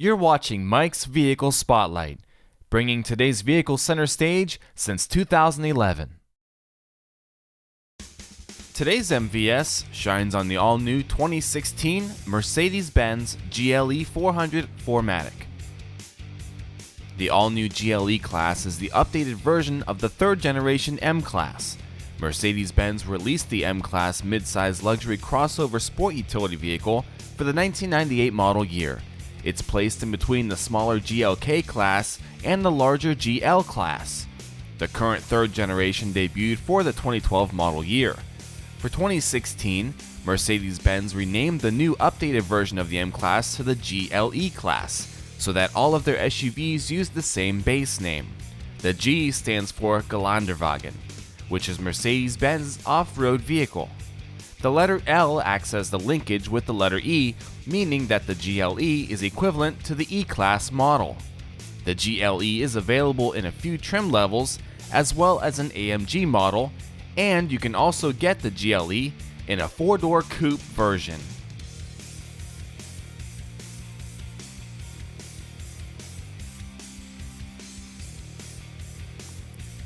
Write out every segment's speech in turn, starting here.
You're watching Mike's Vehicle Spotlight, bringing today's vehicle center stage since 2011. Today's MVS shines on the all-new 2016 Mercedes-Benz GLE400 4Matic. The all-new GLE class is the updated version of the third-generation M-Class. Mercedes-Benz released the M-Class midsize luxury crossover sport utility vehicle for the 1998 model year. It's placed in between the smaller GLK class and the larger GL class. The current third generation debuted for the 2012 model year. For 2016, Mercedes-Benz renamed the new updated version of the M-Class to the GLE class, so that all of their SUVs use the same base name. The G stands for Geländewagen, which is Mercedes-Benz's off-road vehicle. The letter L acts as the linkage with the letter E, meaning that the GLE is equivalent to the E-Class model. The GLE is available in a few trim levels, as well as an AMG model, and you can also get the GLE in a 4-door coupe version.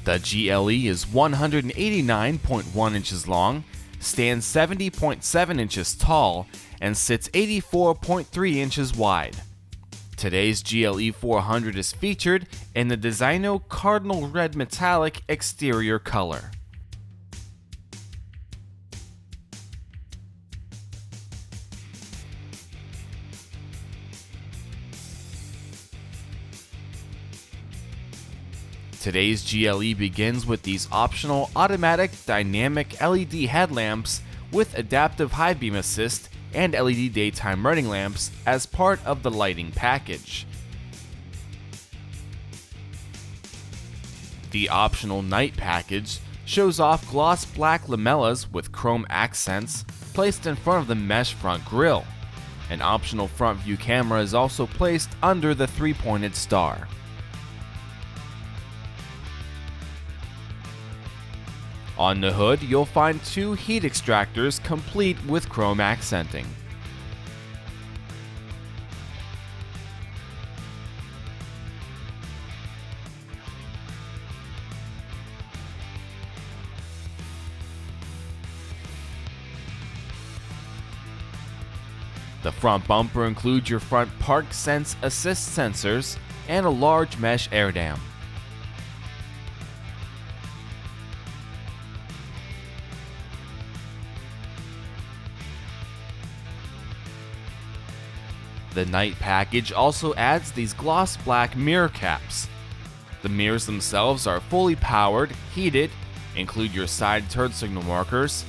The GLE is 189.1 inches long, stands 70.7 inches tall, and sits 84.3 inches wide. Today's GLE400 is featured in the Designo Cardinal Red Metallic exterior color. Today's GLE begins with these optional automatic dynamic LED headlamps with adaptive high beam assist and LED daytime running lamps as part of the lighting package. The optional night package shows off gloss black lamellas with chrome accents placed in front of the mesh front grille. An optional front view camera is also placed under the three-pointed star. On the hood, you'll find two heat extractors complete with chrome accenting. The front bumper includes your front park sense assist sensors and a large mesh air dam. The night package also adds these gloss black mirror caps. The mirrors themselves are fully powered, heated, include your side turn signal markers,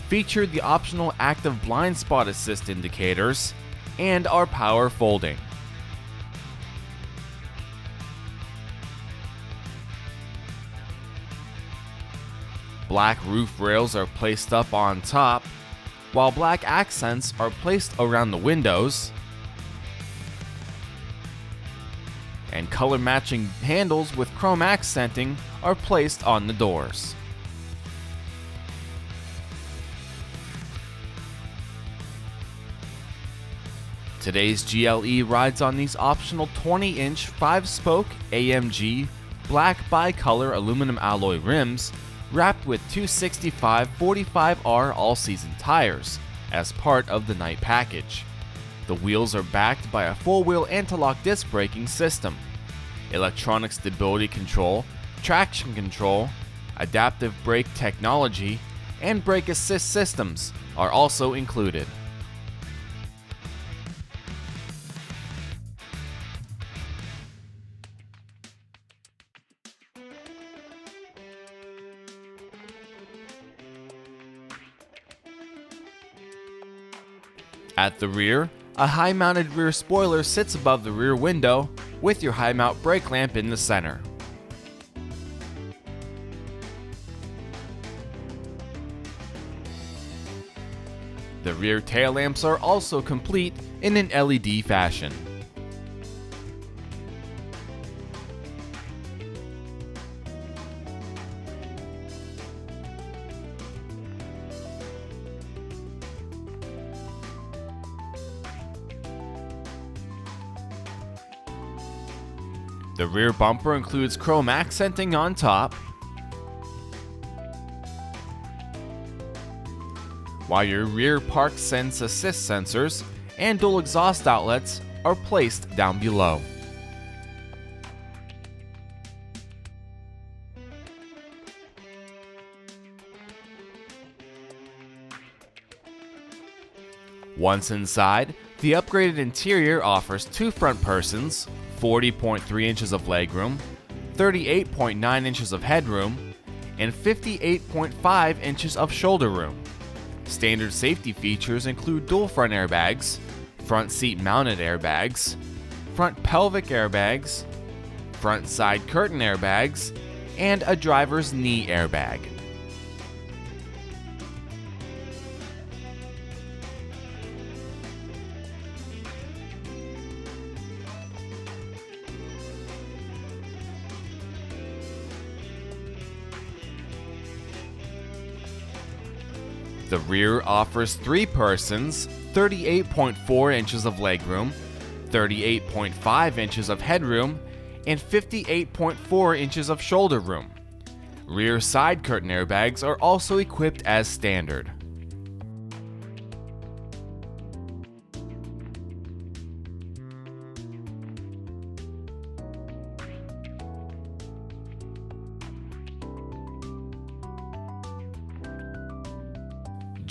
feature the optional active blind spot assist indicators, and are power folding. Black roof rails are placed up on top, while black accents are placed around the windows, and color-matching handles with chrome accenting are placed on the doors. Today's GLE rides on these optional 20-inch 5-spoke AMG black bicolor aluminum alloy rims wrapped with 265 45R all-season tires as part of the night package. The wheels are backed by a four-wheel anti-lock disc braking system. Electronic stability control, traction control, adaptive brake technology, and brake assist systems are also included. At the rear, a high-mounted rear spoiler sits above the rear window with your high-mount brake lamp in the center. The rear tail lamps are also complete in an LED fashion. The rear bumper includes chrome accenting on top, while your rear park sense assist sensors and dual exhaust outlets are placed down below. Once inside, the upgraded interior offers two front persons, 40.3 inches of legroom, 38.9 inches of headroom, and 58.5 inches of shoulder room. Standard safety features include dual front airbags, front seat mounted airbags, front pelvic airbags, front side curtain airbags, and a driver's knee airbag. The rear offers three persons, 38.4 inches of legroom, 38.5 inches of headroom, and 58.4 inches of shoulder room. Rear side curtain airbags are also equipped as standard.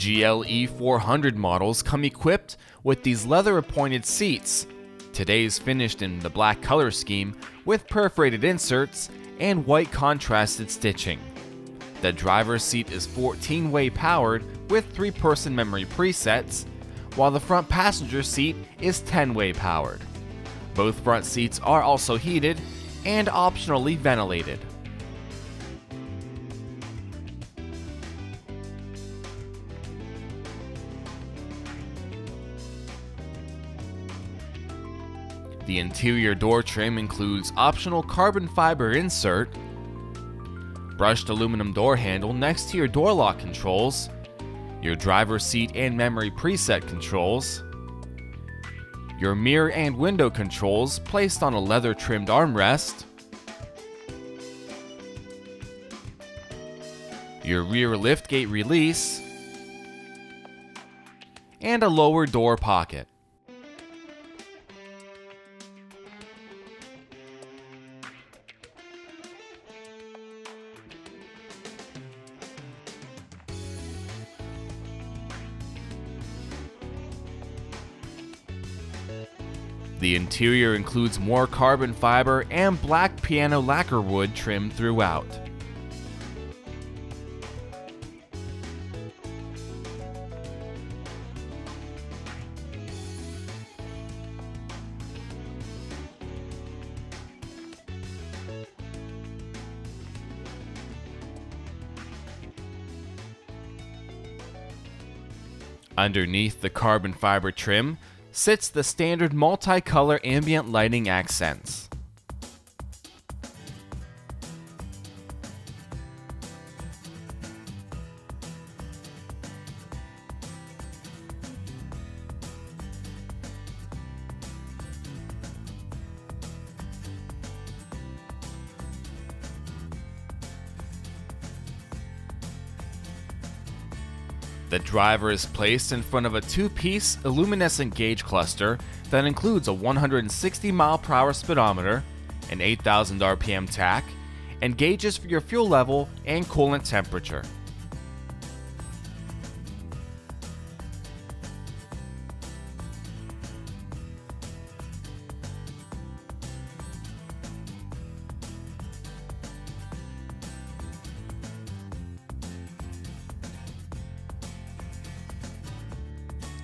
GLE400 models come equipped with these leather-appointed seats, today's finished in the black color scheme with perforated inserts and white contrasted stitching. The driver's seat is 14-way powered with 3-person memory presets, while the front passenger seat is 10-way powered. Both front seats are also heated and optionally ventilated. The interior door trim includes optional carbon fiber insert, brushed aluminum door handle next to your door lock controls, your driver's seat and memory preset controls, your mirror and window controls placed on a leather trimmed armrest, your rear liftgate release, and a lower door pocket. The interior includes more carbon fiber and black piano lacquer wood trim throughout. Underneath the carbon fiber trim sits the standard multicolor ambient lighting accents. The driver is placed in front of a two-piece illuminescent gauge cluster that includes a 160 mph speedometer, an 8,000 RPM tach, and gauges for your fuel level and coolant temperature.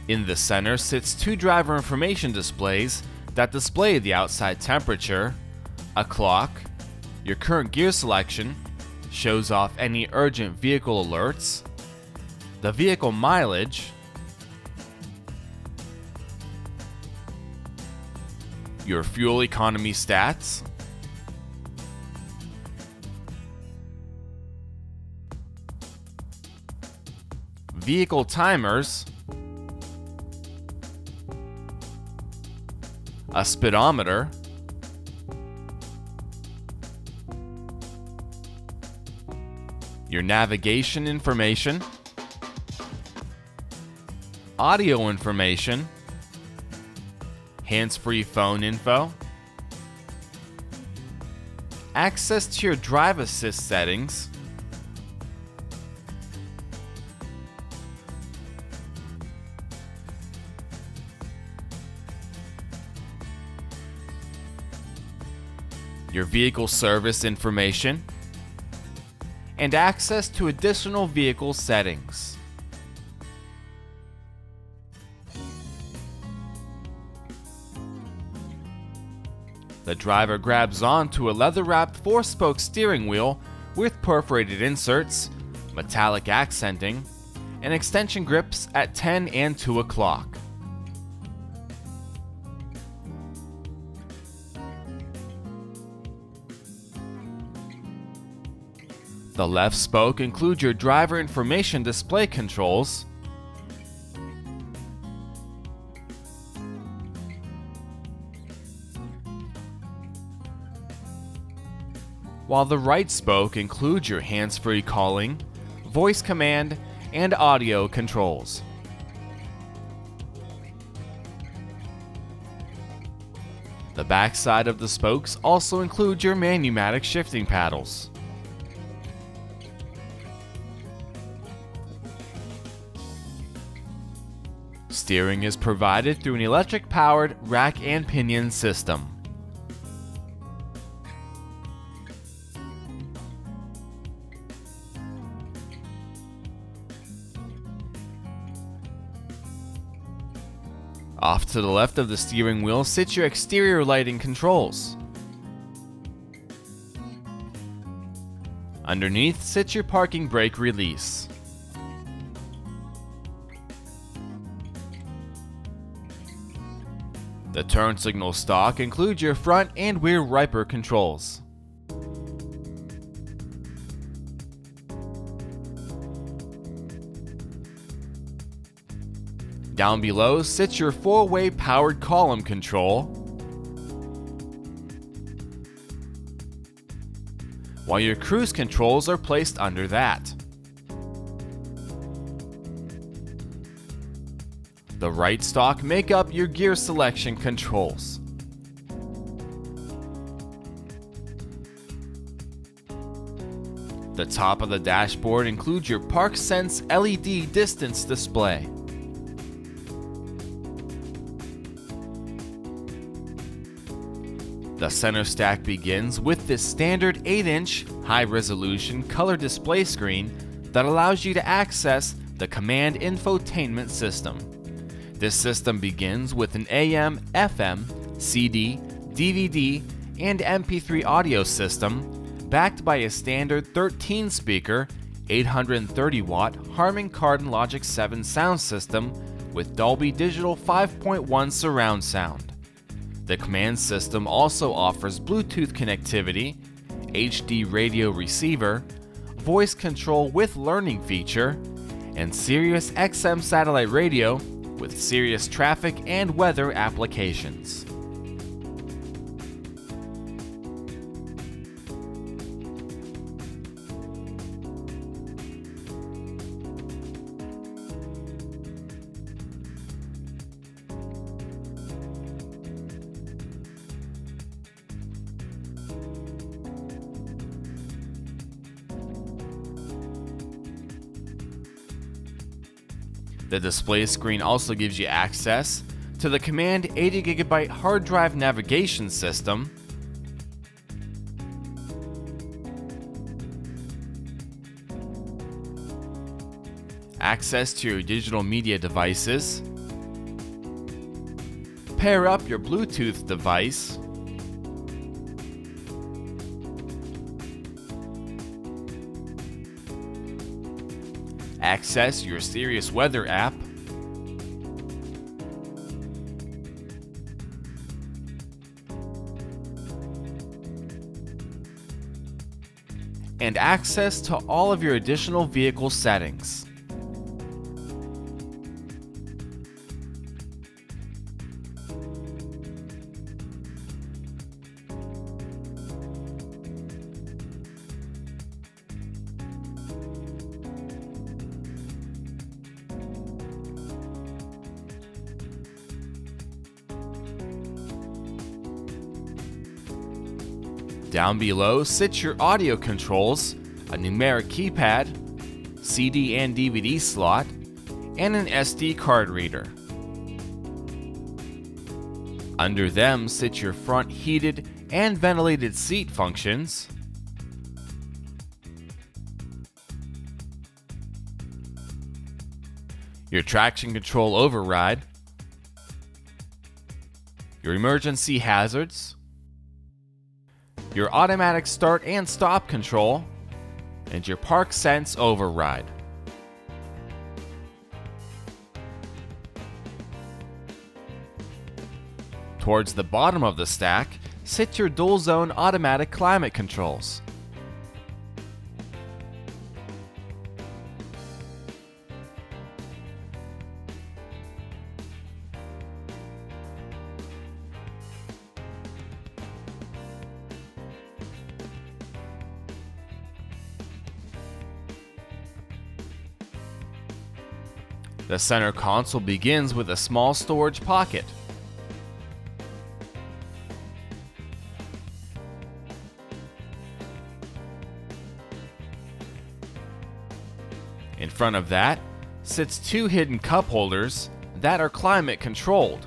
In the center sits two driver information displays that display the outside temperature, a clock, your current gear selection, shows off any urgent vehicle alerts, the vehicle mileage, your fuel economy stats, vehicle timers, a speedometer, your navigation information, audio information, hands-free phone info, access to your drive assist settings, your vehicle service information, and access to additional vehicle settings. The driver grabs onto a leather-wrapped 4-spoke steering wheel with perforated inserts, metallic accenting, and extension grips at 10 and 2 o'clock. The left spoke includes your driver information display controls, while the right spoke includes your hands-free calling, voice command, and audio controls. The back side of the spokes also includes your pneumatic shifting paddles. Steering is provided through an electric-powered rack and pinion system. Off to the left of the steering wheel sits your exterior lighting controls. Underneath sits your parking brake release. The turn signal stalk includes your front and rear wiper controls. Down below sits your 4-way powered column control, while your cruise controls are placed under that. The right stalk make up your gear selection controls. The top of the dashboard includes your ParkSense LED distance display. The center stack begins with this standard 8-inch high-resolution color display screen that allows you to access the command infotainment system. This system begins with an AM, FM, CD, DVD, and MP3 audio system backed by a standard 13-speaker, 830-watt Harman Kardon Logic 7 sound system with Dolby Digital 5.1 surround sound. The command system also offers Bluetooth connectivity, HD radio receiver, voice control with learning feature, and Sirius XM satellite radio with Sirius traffic and weather applications. The display screen also gives you access to the Command 80GB hard drive navigation system, access to your digital media devices, pair up your Bluetooth device, access your Sirius Weather app, and access to all of your additional vehicle settings. Down below sit your audio controls, a numeric keypad, CD and DVD slot, and an SD card reader. Under them sit your front heated and ventilated seat functions, your traction control override, your emergency hazards, your automatic start and stop control, and your Park Sense override. Towards the bottom of the stack sit your dual zone automatic climate controls. The center console begins with a small storage pocket. In front of that sits two hidden cup holders that are climate controlled.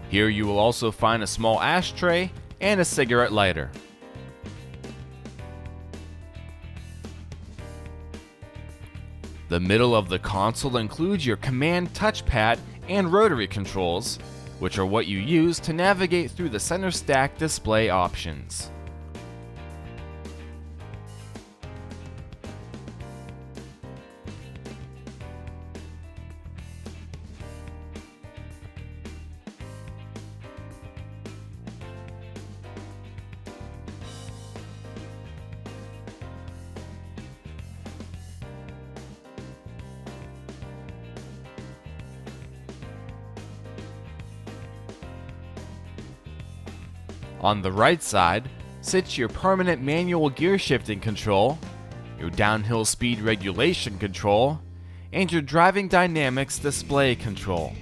Here you will also find a small ashtray and a cigarette lighter. The middle of the console includes your command touchpad and rotary controls, which are what you use to navigate through the center stack display options. On the right side sits your permanent manual gear shifting control, your downhill speed regulation control, and your driving dynamics display control.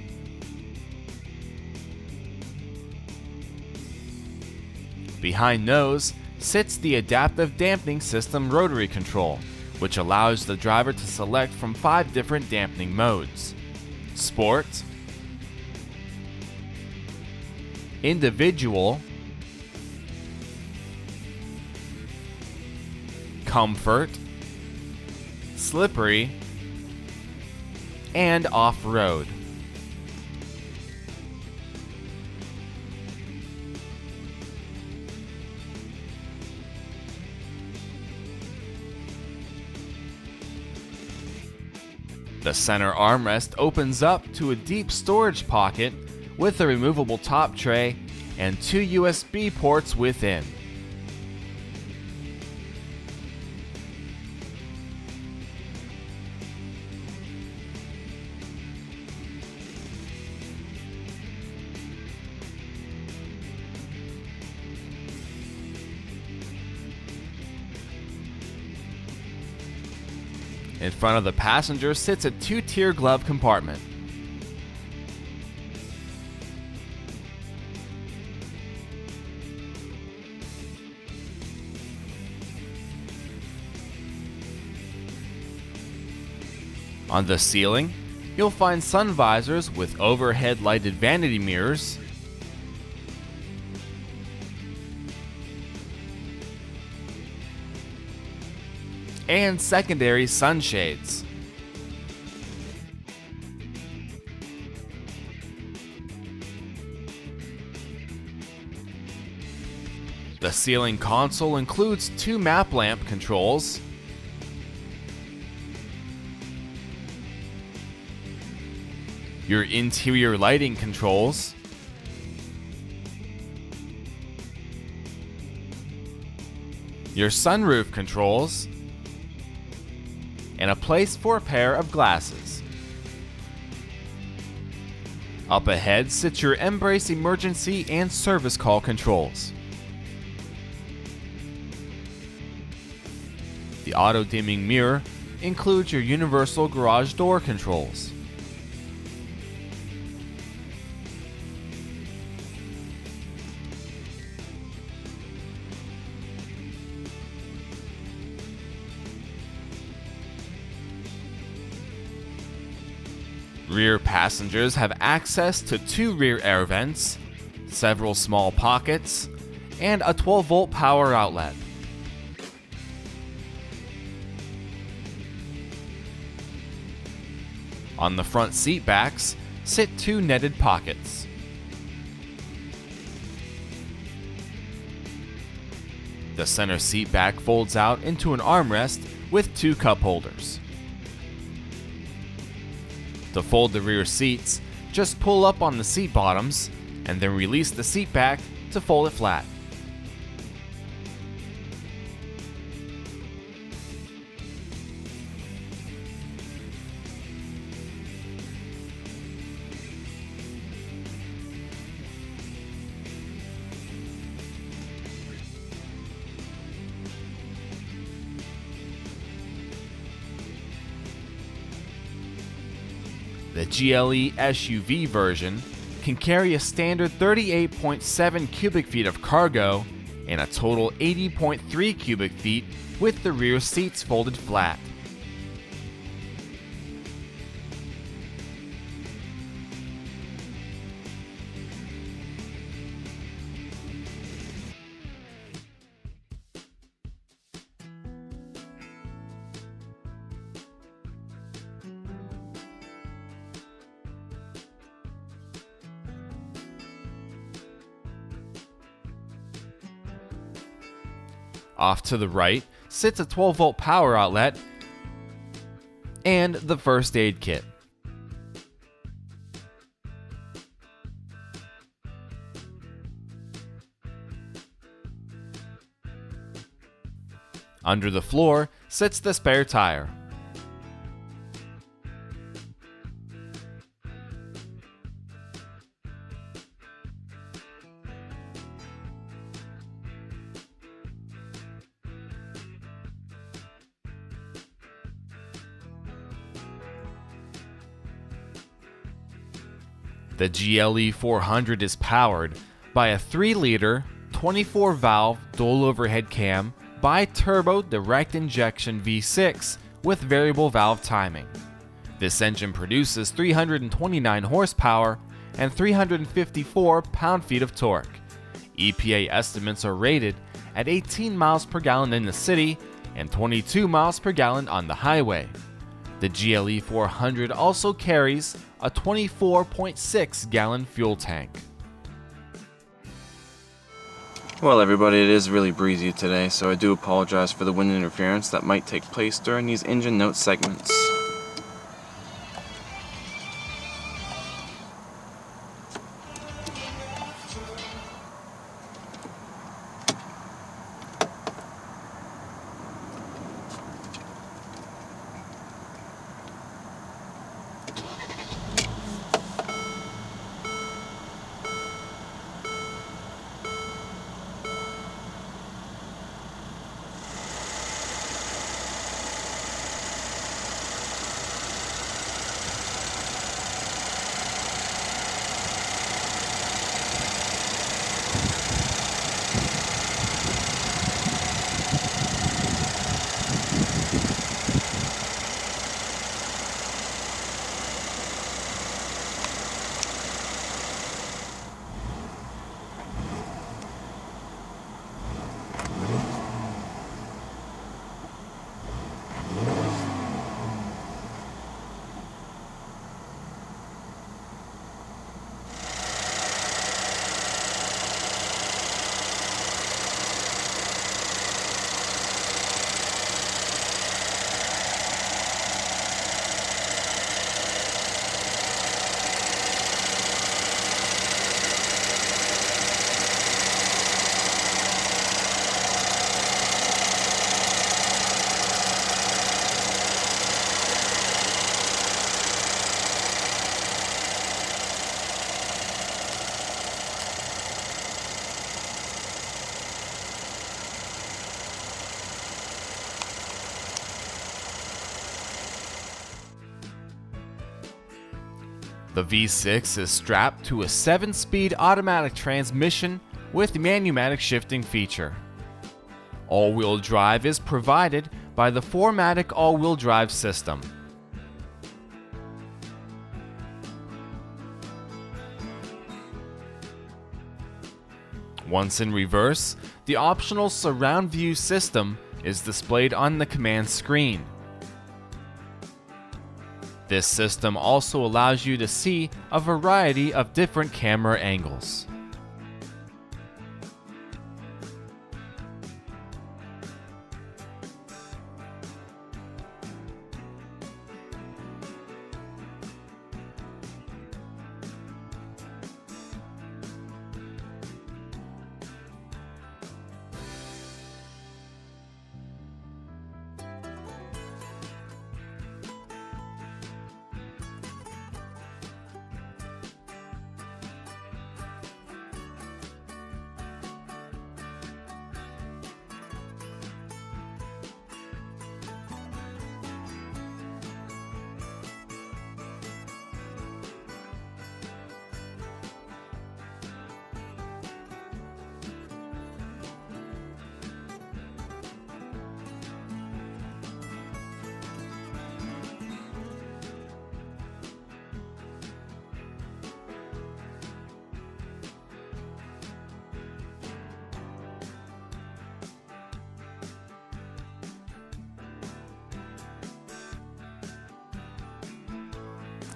Behind those sits the adaptive dampening system rotary control, which allows the driver to select from 5 different dampening modes: Sport, Individual, Comfort, Slippery, and Off-Road. The center armrest opens up to a deep storage pocket with a removable top tray and 2 USB ports within. In front of the passenger sits a 2-tier glove compartment. On the ceiling, you'll find sun visors with overhead lighted vanity mirrors, and secondary sunshades. The ceiling console includes 2 map lamp controls, your interior lighting controls, your sunroof controls, and a place for a pair of glasses. Up ahead sits your Embrace emergency and service call controls. The auto-dimming mirror includes your universal garage door controls. Rear passengers have access to 2 rear air vents, several small pockets, and a 12-volt power outlet. On the front seat backs sit 2 netted pockets. The center seat back folds out into an armrest with 2 cup holders. To fold the rear seats, just pull up on the seat bottoms and then release the seat back to fold it flat. The GLE SUV version can carry a standard 38.7 cubic feet of cargo and a total 80.3 cubic feet with the rear seats folded flat. Off to the right sits a 12-volt power outlet and the first aid kit. Under the floor sits the spare tire. The GLE400 is powered by a 3-liter, 24-valve dual overhead cam bi-turbo direct injection V6 with variable valve timing. This engine produces 329 horsepower and 354 pound-feet of torque. EPA estimates are rated at 18 miles per gallon in the city and 22 miles per gallon on the highway. The GLE400 also carries a 24.6 gallon fuel tank. Well everybody, it is really breezy today, so I do apologize for the wind interference that might take place during these engine note segments. The V6 is strapped to a 7-speed automatic transmission with manumatic shifting feature. All-wheel drive is provided by the 4Matic all-wheel drive system. Once in reverse, the optional surround view system is displayed on the command screen. This system also allows you to see a variety of different camera angles.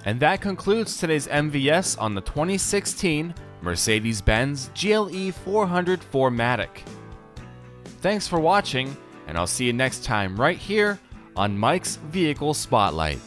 And that concludes today's MVS on the 2016 Mercedes-Benz GLE400 4Matic. Thanks for watching, and I'll see you next time right here on Mike's Vehicle Spotlight.